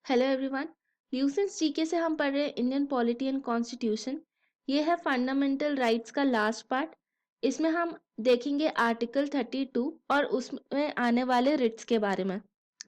Hello everyone. ल्यूसेंस GK से हम पढ़ रहे हैं इंडियन पॉलिटी एंड कॉन्स्टिट्यूशन। ये है फंडामेंटल राइट्स का लास्ट पार्ट। इसमें हम देखेंगे आर्टिकल 32 और उसमें आने वाले रिट्स के बारे में।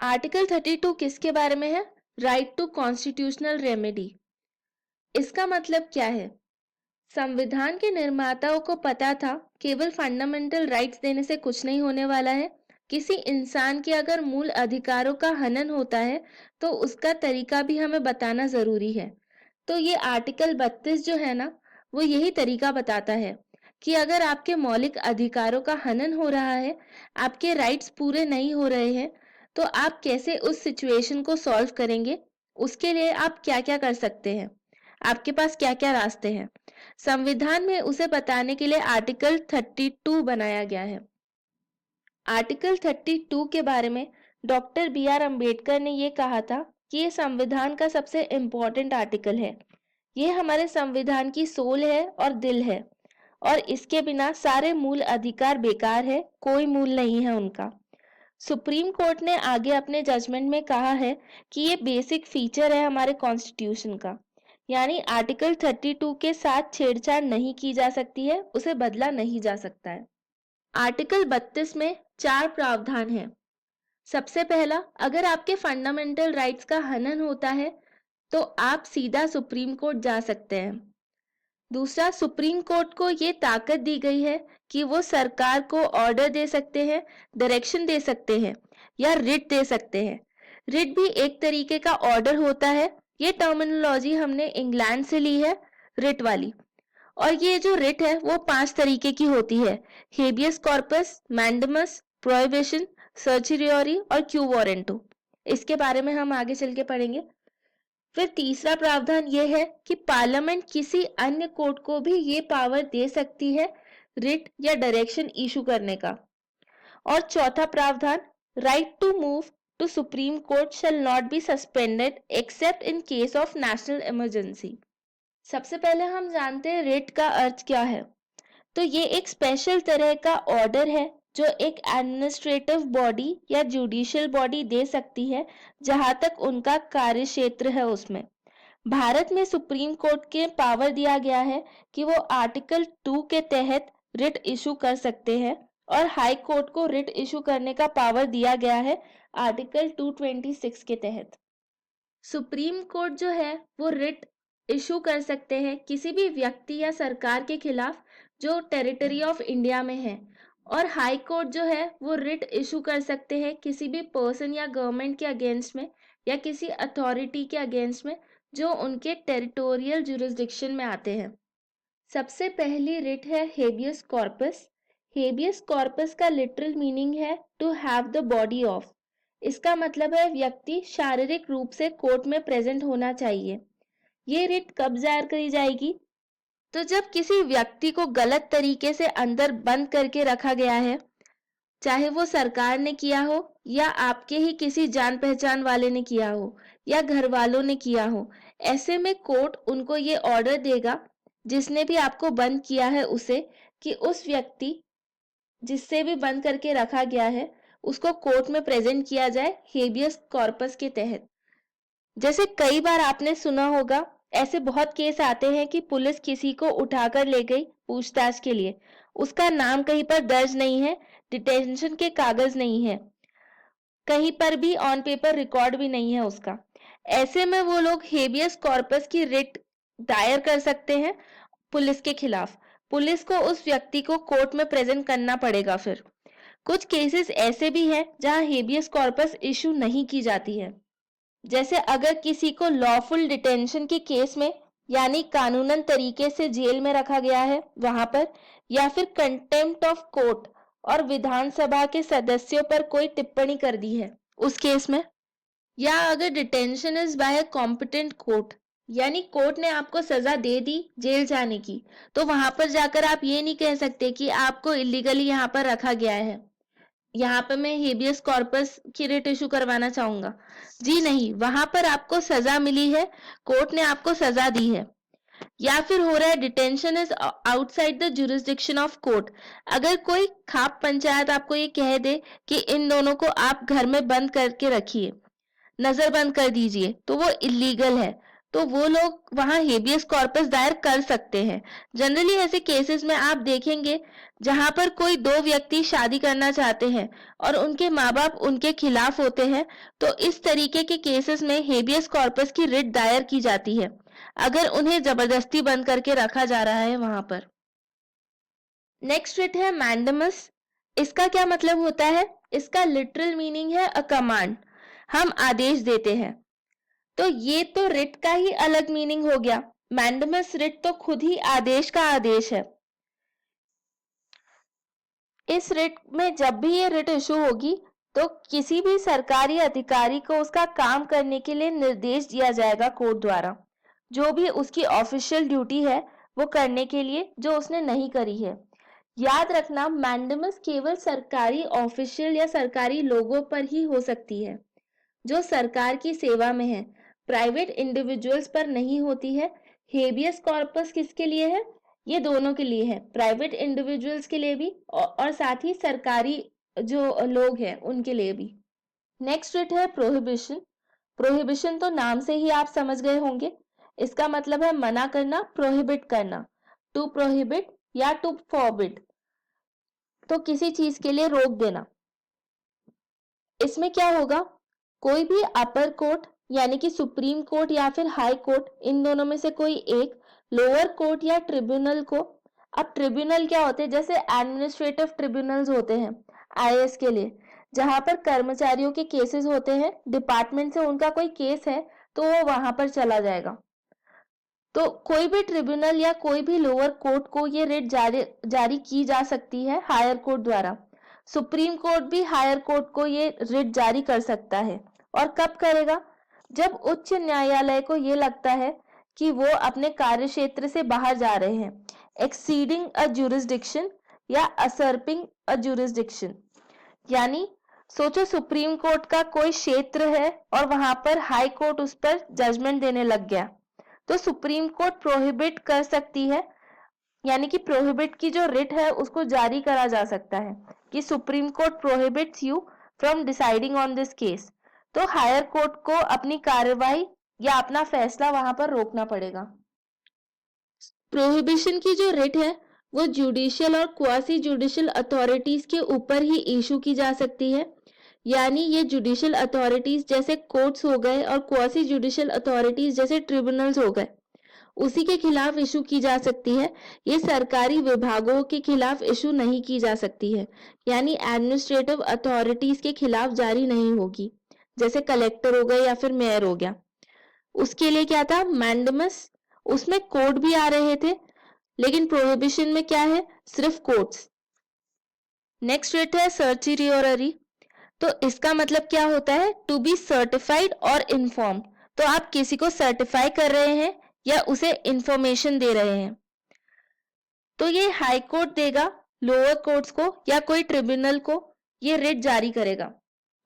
आर्टिकल 32 किसके बारे में है? Right to constitutional remedy. इसका मतलब क्या है? संविधान के निर्माताओं को पता था केवल फंडामेंटल राइट्स देने से कुछ नहीं होने वाला है। किसी इंसान के अगर मूल अधिकारों का हनन होता है तो उसका तरीका भी हमें बताना जरूरी है। तो ये आर्टिकल 32 जो है ना, वो यही तरीका बताता है कि अगर आपके मौलिक अधिकारों का हनन हो रहा है, आपके राइट्स पूरे नहीं हो रहे हैं, तो आप कैसे उस सिचुएशन को सॉल्व करेंगे, उसके लिए आप क्या क्या कर सकते हैं, आपके पास क्या क्या रास्ते हैं। संविधान में उसे बताने के लिए आर्टिकल 32 बनाया गया है। आर्टिकल 32 के बारे में डॉक्टर बी आर अम्बेडकर ने यह कहा था कि यह संविधान का सबसे इम्पोर्टेंट आर्टिकल है। यह हमारे संविधान की सोल है और दिल है, और इसके बिना सारे मूल अधिकार बेकार है, कोई मूल नहीं है उनका। सुप्रीम कोर्ट ने आगे अपने जजमेंट में कहा है कि ये बेसिक फीचर है हमारे कॉन्स्टिट्यूशन का, यानी आर्टिकल 32 के साथ छेड़छाड़ नहीं की जा सकती है, उसे बदला नहीं जा सकता है। आर्टिकल 32 में 4 प्रावधान हैं। सबसे पहला, अगर आपके फंडामेंटल राइट्स का हनन होता है तो आप सीधा सुप्रीम कोर्ट जा सकते हैं। दूसरा, सुप्रीम कोर्ट को ये ताकत दी गई है कि वो सरकार को ऑर्डर दे सकते हैं, डायरेक्शन दे सकते हैं या रिट दे सकते हैं। रिट भी एक तरीके का ऑर्डर होता है। ये टर्मिनोलॉजी हमने इंग्लैंड से ली है, रिट वाली। और ये जो रिट है वो 5 तरीके की होती है: हेबियस कॉर्पस, मैंडेमस, प्रोहिबिशन, सर्चिरियोरी और क्यू वारंटो। इसके बारे में हम आगे चल के पढ़ेंगे। फिर तीसरा प्रावधान यह है कि पार्लियामेंट किसी अन्य कोर्ट को भी ये पावर दे सकती है रिट या डायरेक्शन इशू करने का। और चौथा प्रावधान, right to move to supreme court shall not be suspended except in case of national emergency. सबसे पहले हम जानते हैं रिट का अर्थ क्या है। तो ये एक स्पेशल तरह का ऑर्डर है जो एक एडमिनिस्ट्रेटिव बॉडी या जुडिशियल बॉडी दे सकती है, जहां तक उनका कार्य क्षेत्र है उसमें। भारत में सुप्रीम कोर्ट के पावर दिया गया है कि वो आर्टिकल 2 के तहत रिट इशू कर सकते हैं, और हाई कोर्ट को रिट इशू करने का पावर दिया गया है आर्टिकल 226 के तहत। सुप्रीम कोर्ट जो है वो रिट इशू कर सकते हैं किसी भी व्यक्ति या सरकार के खिलाफ जो टेरिटरी ऑफ इंडिया में है, और हाई कोर्ट जो है वो रिट इशू कर सकते हैं किसी भी पर्सन या गवर्नमेंट के अगेंस्ट में या किसी अथॉरिटी के अगेंस्ट में जो उनके टेरिटोरियल जुरिस्डिक्शन में आते हैं। सबसे पहली रिट है हेबियस कॉर्पस। हेबियस कॉर्पस का लिटरल मीनिंग है to have the body of. इसका मतलब है व्यक्ति शारीरिक रूप से कोर्ट में प्रेजेंट होना चाहिए। ये रिट कब जाहिर करी जाएगी? तो जब किसी व्यक्ति को गलत तरीके से अंदर बंद करके रखा गया है, चाहे वो सरकार ने किया हो या आपके ही किसी जान पहचान वाले ने किया हो या घर वालों ने किया हो, ऐसे में कोर्ट उनको ये ऑर्डर देगा, जिसने भी आपको बंद किया है उसे, कि उस व्यक्ति जिससे भी बंद करके रखा गया है उसको कोर्ट में प्रेजेंट किया जाए हेबियस कॉर्पस के तहत। जैसे कई बार आपने सुना होगा, ऐसे बहुत केस आते हैं कि पुलिस किसी को उठाकर ले गई पूछताछ के लिए, उसका नाम कहीं पर दर्ज नहीं है, डिटेंशन के कागज नहीं है, कहीं पर भी ऑन पेपर रिकॉर्ड भी नहीं है उसका। ऐसे में वो लोग हेबियस कॉर्पस की रिट दायर कर सकते हैं पुलिस के खिलाफ। पुलिस को उस व्यक्ति को कोर्ट में प्रेजेंट करना पड़ेगा। फिर कुछ केसेस ऐसे भी हैं जहां हेबियस कॉर्पस इशू नहीं की जाती है। जैसे अगर किसी को लॉफुल डिटेंशन के केस में, यानी कानूनन तरीके से जेल में रखा गया है वहां पर, या फिर कंटेम्प्ट ऑफ कोर्ट और विधानसभा के सदस्यों पर कोई टिप्पणी कर दी है उस केस में, या अगर detention is by a competent court, यानी कोर्ट ने आपको सजा दे दी जेल जाने की, तो वहां पर जाकर आप ये नहीं कह सकते कि आपको इलीगली यहाँ पर रखा गया है, यहाँ पे मैं हेबियस कॉर्पस की रिट इशू करवाना चाहूंगा। जी नहीं, वहां पर आपको सजा मिली है, कोर्ट ने आपको सजा दी है। या फिर हो रहा है detention is outside the jurisdiction of court. अगर कोई खाप पंचायत आपको ये कह दे कि इन दोनों को आप घर में बंद करके रखिए, नजरबंद कर दीजिए, तो वो इलीगल है। तो वो लोग वहां हेबियस कॉर्पस दायर कर सकते हैं। जनरली ऐसे केसेस में आप देखेंगे जहां पर कोई दो व्यक्ति शादी करना चाहते हैं और उनके माँ बाप उनके खिलाफ होते हैं, तो इस तरीके के केसेस में हेबियस कॉर्पस की रिट दायर की जाती है, अगर उन्हें जबरदस्ती बंद करके रखा जा रहा है वहां पर। नेक्स्ट रिट है मैंडेमस। इसका क्या मतलब होता है? इसका लिटरल मीनिंग है अ कमांड, हम आदेश देते हैं। तो ये तो रिट का ही अलग मीनिंग हो गया। मैंडेमस रिट तो खुद ही आदेश का आदेश है। इस रिट में जब भी ये रिट इशू होगी तो किसी भी सरकारी अधिकारी को उसका काम करने के लिए निर्देश दिया जाएगा कोर्ट द्वारा, जो भी उसकी ऑफिशियल ड्यूटी है वो करने के लिए जो उसने नहीं करी है। याद रखना, मैंडेमस केवल सरकारी ऑफिशियल या सरकारी लोगों पर ही हो सकती है जो सरकार की सेवा में है, प्राइवेट इंडिविजुअल्स पर नहीं होती है। हेबियस कॉर्पस किसके लिए है? ये दोनों के लिए है, प्राइवेट इंडिविजुअल्स के लिए भी और साथ ही सरकारी जो लोग हैं उनके लिए भी। नेक्स्ट रिट है प्रोहिबिशन। प्रोहिबिशन तो नाम से ही आप समझ गए होंगे, इसका मतलब है मना करना, प्रोहिबिट करना, टू प्रोहिबिट या टू फॉरबिड, तो किसी चीज के लिए रोक देना। इसमें क्या होगा, कोई भी अपर कोर्ट यानी कि सुप्रीम कोर्ट या फिर हाई कोर्ट, इन दोनों में से कोई एक लोअर कोर्ट या ट्रिब्यूनल को, अब ट्रिब्यूनल क्या होते हैं, जैसे एडमिनिस्ट्रेटिव ट्रिब्यूनल्स होते हैं आईएएस के लिए, जहां पर कर्मचारियों के केसेस होते हैं, डिपार्टमेंट से उनका कोई केस है तो वो वहां पर चला जाएगा। तो कोई भी ट्रिब्यूनल या कोई भी लोअर कोर्ट को ये रिट जारी की जा सकती है हायर कोर्ट द्वारा। सुप्रीम कोर्ट भी हायर कोर्ट को ये रिट जारी कर सकता है। और कब करेगा? जब उच्च न्यायालय को ये लगता है कि वो अपने कार्य क्षेत्र से बाहर जा रहे हैं, एक्सीडिंग अ जुरिस्डिक्शन या असर्पिंग अ जुरिस्डिक्शन। यानी सोचो सुप्रीम कोर्ट का कोई क्षेत्र है और वहां पर हाई कोर्ट उस पर जजमेंट देने लग गया, तो सुप्रीम कोर्ट प्रोहिबिट कर सकती है, यानी कि प्रोहिबिट की जो रिट है उसको जारी करा जा सकता है कि supreme court prohibits you from deciding on this case. तो हायर कोर्ट को अपनी कार्यवाही या अपना फैसला वहां पर रोकना पड़ेगा। प्रोहिबिशन की जो रिट है वो जुडिशियल और क्वासी जुडिशियल अथॉरिटीज के ऊपर ही इशू की जा सकती है। यानी ये जुडिशियल अथॉरिटीज जैसे कोर्ट्स हो गए और क्वासी जुडिशियल अथॉरिटीज जैसे ट्रिब्यूनल्स हो गए, उसी के खिलाफ इशू की जा सकती है। ये सरकारी विभागों के खिलाफ इशू नहीं की जा सकती है, यानी एडमिनिस्ट्रेटिव अथॉरिटीज के खिलाफ जारी नहीं होगी, जैसे कलेक्टर हो गए या फिर मेयर हो गया। उसके लिए क्या था? मैंडेमस। उसमें कोर्ट भी आ रहे थे, लेकिन प्रोहिबिशन में क्या है? सिर्फ कोर्ट्स। नेक्स्ट रेट है सर्चिरियोररी। तो इसका मतलब क्या होता है? टू बी सर्टिफाइड और इन्फॉर्म। तो आप किसी को सर्टिफाई कर रहे हैं या उसे इंफॉर्मेशन दे रहे हैं। तो ये हाई कोर्ट देगा लोअर कोर्ट्स को या कोई ट्रिब्यूनल को ये रिट जारी करेगा।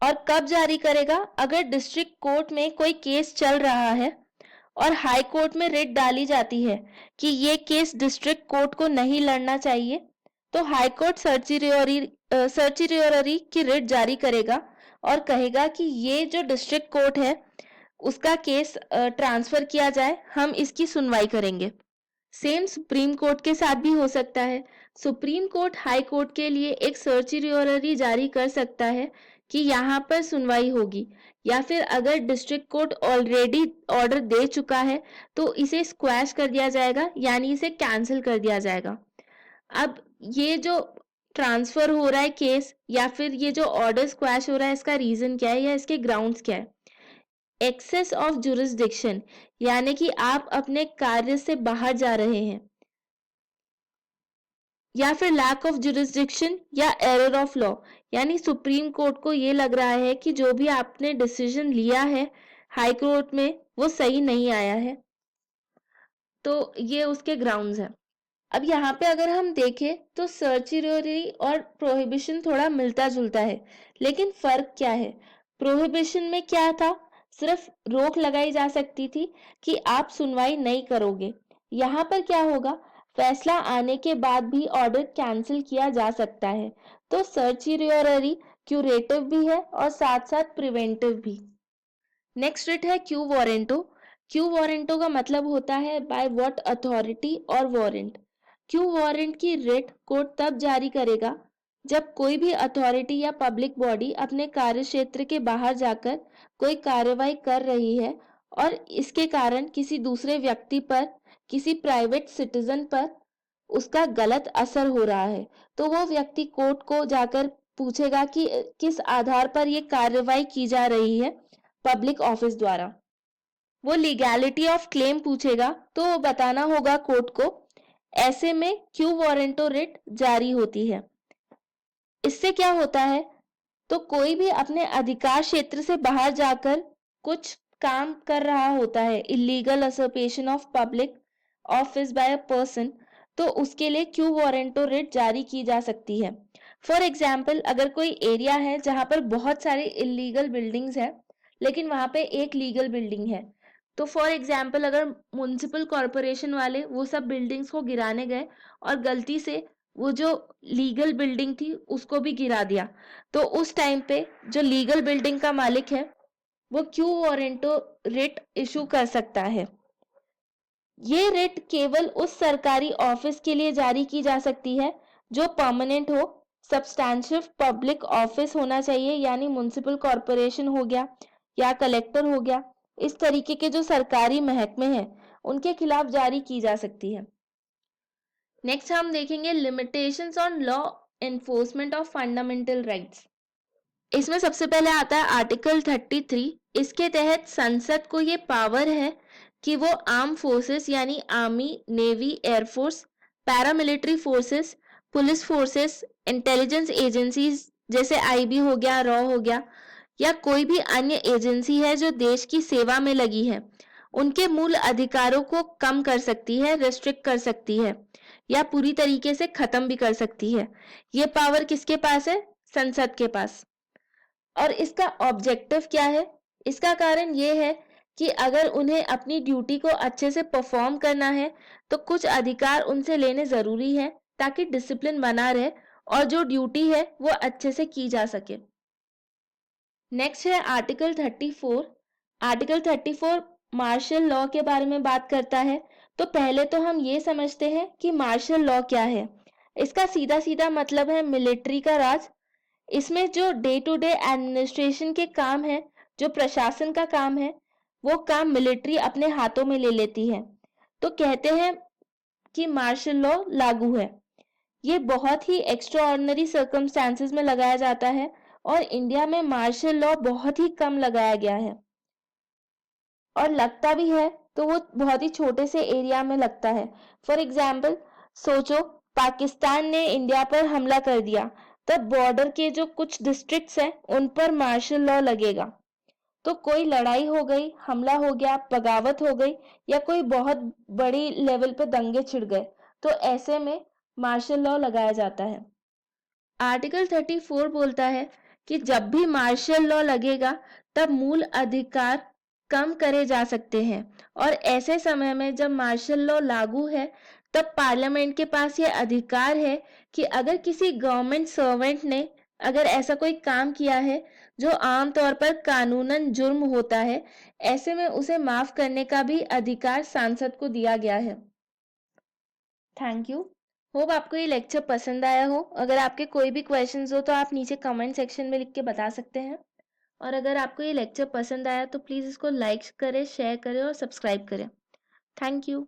और कब जारी करेगा? अगर डिस्ट्रिक्ट कोर्ट में कोई केस चल रहा है और हाई कोर्ट में रिट डाली जाती है कि ये केस डिस्ट्रिक्ट कोर्ट को नहीं लड़ना चाहिए, तो हाई कोर्ट सर्चिरियोररी की रिट जारी करेगा और कहेगा कि ये जो डिस्ट्रिक्ट कोर्ट है उसका केस ट्रांसफर किया जाए, हम इसकी सुनवाई करेंगे। सेम सुप्रीम कोर्ट के साथ भी हो सकता है। सुप्रीम कोर्ट हाई कोर्ट के लिए एक सर्चिरियोररी जारी कर सकता है कि यहाँ पर सुनवाई होगी, या फिर अगर डिस्ट्रिक्ट कोर्ट ऑलरेडी ऑर्डर दे चुका है तो इसे स्क्वैश कर दिया जाएगा, यानी इसे कैंसिल कर दिया जाएगा। अब ये जो ट्रांसफर हो रहा है केस या फिर ये जो ऑर्डर स्क्वैश हो रहा है, इसका रीजन क्या है या इसके ग्राउंड्स क्या है? एक्सेस ऑफ जुरिस्डिक्शन, यानी कि आप अपने कार्य से बाहर जा रहे हैं, या फिर लैक ऑफ जुरिस्डिक्शन या एरर ऑफ लॉ, यानी सुप्रीम कोर्ट को ये लग रहा है कि जो भी आपने डिसीजन लिया है हाई कोर्ट में वो सही नहीं आया है। तो ये उसके ग्राउंड्स हैं। अब यहाँ पे अगर हम देखें तो सर्चिरियोररी और प्रोहिबिशन थोड़ा मिलता जुलता है, लेकिन फर्क क्या है? प्रोहिबिशन में क्या था? सिर्फ रोक लगाई जा सकती थी कि आप सुनवाई नहीं करोगे। यहाँ पर क्या होगा? फैसला आने के बाद भी ऑर्डर कैंसिल किया जा सकता है। तो सर्चिरियोररी क्यूरेटिव भी है और साथ साथ प्रिवेंटिव भी। नेक्स्ट रिट है क्यू वारंटो। क्यू वारंटो का मतलब होता है बाय व्हाट अथॉरिटी और वारंट। क्यू वारंट की रिट कोर्ट तब जारी करेगा जब कोई भी अथॉरिटी या पब्लिक बॉडी अपने कार्य क्षेत्र के बाहर जाकर कोई कार्रवाई कर रही है और इसके कारण किसी दूसरे व्यक्ति पर, किसी प्राइवेट सिटीजन पर उसका गलत असर हो रहा है, तो वो व्यक्ति कोर्ट को जाकर पूछेगा कि किस आधार पर ये कार्रवाई की जा रही है पब्लिक ऑफिस द्वारा। वो लीगैलिटी ऑफ क्लेम पूछेगा तो वो बताना होगा कोर्ट को। ऐसे में क्यू वारंटो रिट जारी होती है। इससे क्या होता है, तो कोई भी अपने अधिकार क्षेत्र से बाहर जाकर कुछ काम कर रहा होता है, illegal usurpation of public office by a person, तो उसके लिए क्यू वारंटो रिट जारी की जा सकती है। फॉर एग्जाम्पल, अगर कोई एरिया है जहां पर बहुत सारे इलीगल बिल्डिंग्स है लेकिन वहां पे एक लीगल बिल्डिंग है, तो फॉर एग्जाम्पल अगर म्युनिसिपल कॉरपोरेशन वाले वो सब बिल्डिंग्स को गिराने गए और गलती से वो जो लीगल बिल्डिंग थी उसको भी गिरा दिया, तो उस टाइम पे जो लीगल बिल्डिंग का मालिक है वो क्यू वारंटो रिट इशू कर सकता है। ये रिट केवल उस सरकारी ऑफिस के लिए जारी की जा सकती है जो परमानेंट हो, सब्सटैंशिव पब्लिक ऑफिस होना चाहिए, यानी म्युनिसिपल कॉरपोरेशन हो गया या कलेक्टर हो गया, इस तरीके के जो सरकारी महकमे हैं उनके खिलाफ जारी की जा सकती है। नेक्स्ट हम देखेंगे limitations on law enforcement of fundamental rights. इसमें सबसे पहले आता है आर्टिकल 33। इसके तहत संसद को ये पावर है कि वो आर्म फोर्सेस यानी army, navy, air force, paramilitary forces, police forces, intelligence agencies जैसे आईबी हो गया, रॉ हो गया, या कोई भी अन्य एजेंसी है जो देश की सेवा में लगी है, उनके मूल अधिकारों को कम कर सकती है, रिस्ट्रिक्ट कर सकती है या पूरी तरीके से खत्म भी कर सकती है। ये पावर किसके पास है? संसद के पास। और इसका ऑब्जेक्टिव क्या है? इसका कारण ये है कि अगर उन्हें अपनी ड्यूटी को अच्छे से परफॉर्म करना है तो कुछ अधिकार उनसे लेने जरूरी है ताकि डिसिप्लिन बना रहे और जो ड्यूटी है वो अच्छे से की जा सके। नेक्स्ट है आर्टिकल 34। आर्टिकल 34 मार्शल लॉ के बारे में बात करता है। तो पहले तो हम ये समझते हैं कि मार्शल लॉ क्या है। इसका सीधा सीधा मतलब है मिलिट्री का राज। इसमें जो डे टू डे एडमिनिस्ट्रेशन के काम है, जो प्रशासन का काम है, वो काम मिलिट्री अपने हाथों में ले लेती है। तो कहते हैं कि मार्शल लॉ लागू है। ये बहुत ही एक्स्ट्राऑर्डिनरी सर्कमस्टेंसेस में लगाया जाता है और इंडिया में मार्शल लॉ बहुत ही कम लगाया गया है, और लगता भी है तो वो बहुत ही छोटे से एरिया में लगता है। फॉर एग्जाम्पल सोचो, पाकिस्तान ने इंडिया पर हमला कर दिया, तब बॉर्डर के जो कुछ डिस्ट्रिक्ट्स हैं उन पर मार्शल लॉ लगेगा। तो कोई लड़ाई हो गई, हमला हो गया, बगावत हो गई, या कोई बहुत बड़ी लेवल पे दंगे छिड़ गए, तो ऐसे में मार्शल लॉ लगाया जाता है। आर्टिकल 34 बोलता है कि जब भी मार्शल लॉ लगेगा तब मूल अधिकार कम करे जा सकते हैं, और ऐसे समय में जब मार्शल लॉ लागू है तब पार्लियामेंट के पास ये अधिकार है कि अगर किसी गवर्नमेंट सर्वेंट ने अगर ऐसा कोई काम किया है जो आमतौर पर कानूनन जुर्म होता है, ऐसे में उसे माफ करने का भी अधिकार सांसद को दिया गया है। Thank you. होप आपको ये लेक्चर पसंद आया हो। अगर आपके कोई भी क्वेश्चंस हो तो आप नीचे कमेंट सेक्शन में लिख के बता सकते हैं। और अगर आपको ये लेक्चर पसंद आया तो प्लीज़ इसको लाइक करें, शेयर करें और सब्सक्राइब करें। Thank you.